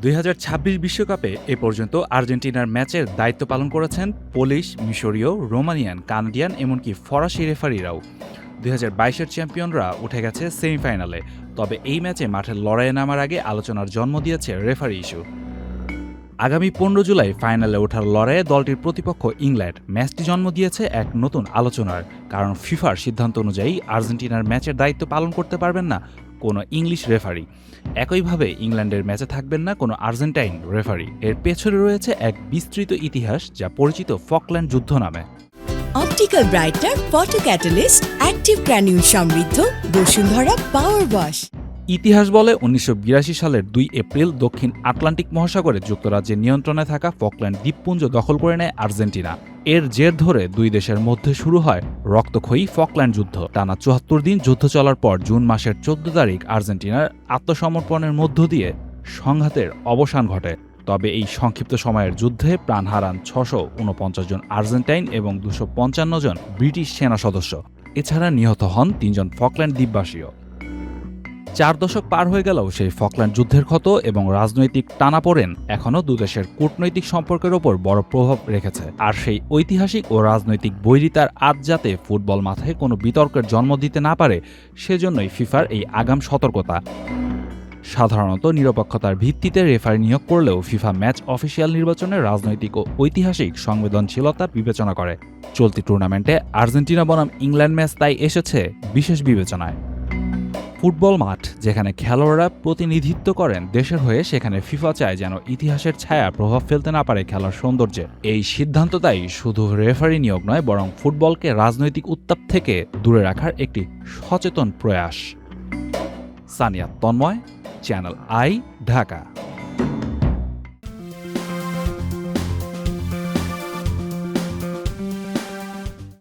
2026 বিশ্বকাপে এ পর্যন্ত আর্জেন্টিনার ম্যাচের দায়িত্ব পালন করেছেন পোলিশ, মিশরীয়, রোমানিয়ান, কানাডিয়ান এমনকি ফরাসি রেফারিরাও। 2022-এর চ্যাম্পিয়নরা উঠে গেছে সেমিফাইনালে। তবে এই ম্যাচে মাঠের লড়াইয়ে নামার আগে আলোচনার জন্ম দিয়েছে রেফারি ইস্যু। আগামী 15 জুলাই ফাইনালে ওঠার লড়াইয়ে দলটির প্রতিপক্ষ ইংল্যান্ড। ম্যাচটি জন্ম দিয়েছে এক নতুন আলোচনার, কারণ ফিফার সিদ্ধান্ত অনুযায়ী আর্জেন্টিনার ম্যাচের দায়িত্ব পালন করতে পারবেন না কোনো ইংলিশ রেফারি। একইভাবে ইংল্যান্ডের ম্যাচে থাকবেন না কোনো আর্জেন্টাইন রেফারি। এর পেছনে রয়েছে এক বিস্তৃত ইতিহাস, যা পরিচিত ফকল্যান্ড যুদ্ধ নামে। Optical brighter, photo catalyst, active granule সমৃদ্ধ বসুন্ধরা পাওয়ার ওয়াশ। ইতিহাস বলে 1982 সালের 2 এপ্রিল দক্ষিণ আটলান্টিক মহাসাগরে যুক্তরাজ্যের নিয়ন্ত্রণে থাকা ফকল্যান্ড দ্বীপপুঞ্জ দখল করে নেয় আর্জেন্টিনা। এর জের ধরে দুই দেশের মধ্যে শুরু হয় রক্তক্ষয়ী ফকল্যান্ড যুদ্ধ। টানা 74 দিন যুদ্ধ চলার পর জুন মাসের 14 তারিখ আর্জেন্টিনার আত্মসমর্পণের মধ্য দিয়ে সংঘাতের অবসান ঘটে। তবে এই সংক্ষিপ্ত সময়ের যুদ্ধে প্রাণ হারান 649 জন আর্জেন্টাইন এবং 255 জন ব্রিটিশ সেনা সদস্য। এছাড়া নিহত হন 3 জন ফকল্যান্ড দ্বীপবাসীও। 4 দশক পার হয়ে গেলেও সেই ফকল্যান্ড যুদ্ধের ক্ষত এবং রাজনৈতিক টানাপোড়েন এখনও দুদেশের কূটনৈতিক সম্পর্কের ওপর বড় প্রভাব রেখেছে। আর সেই ঐতিহাসিক ও রাজনৈতিক বৈরিতার আজ যাতে ফুটবল মাঠে কোনো বিতর্কের জন্ম দিতে না পারে, সেজন্যই ফিফার এই আগাম সতর্কতা। সাধারণত নিরপেক্ষতার ভিত্তিতে রেফারি নিয়োগ করলেও ফিফা ম্যাচ অফিসিয়াল নির্বাচনে রাজনৈতিক ও ঐতিহাসিক সংবেদনশীলতা বিবেচনা করে। চলতি টুর্নামেন্টে আর্জেন্টিনা বনাম ইংল্যান্ড ম্যাচ তাই এসেছে বিশেষ বিবেচনায়। ফুটবল মাঠ যেখানে খেলোয়াড়রা প্রতিনিধিত্ব করেন দেশের হয়ে, সেখানে ফিফা চায় যেন ইতিহাসের ছায়া প্রভাব ফেলতে না পারে খেলার সৌন্দর্যে। এই সিদ্ধান্ত তাই শুধু রেফারি নিয়োগ নয়, বরং ফুটবলকে রাজনৈতিক উত্তাপ থেকে দূরে রাখার একটি সচেতন প্রয়াস। Sania Tanmoy, Channel i, Dhaka.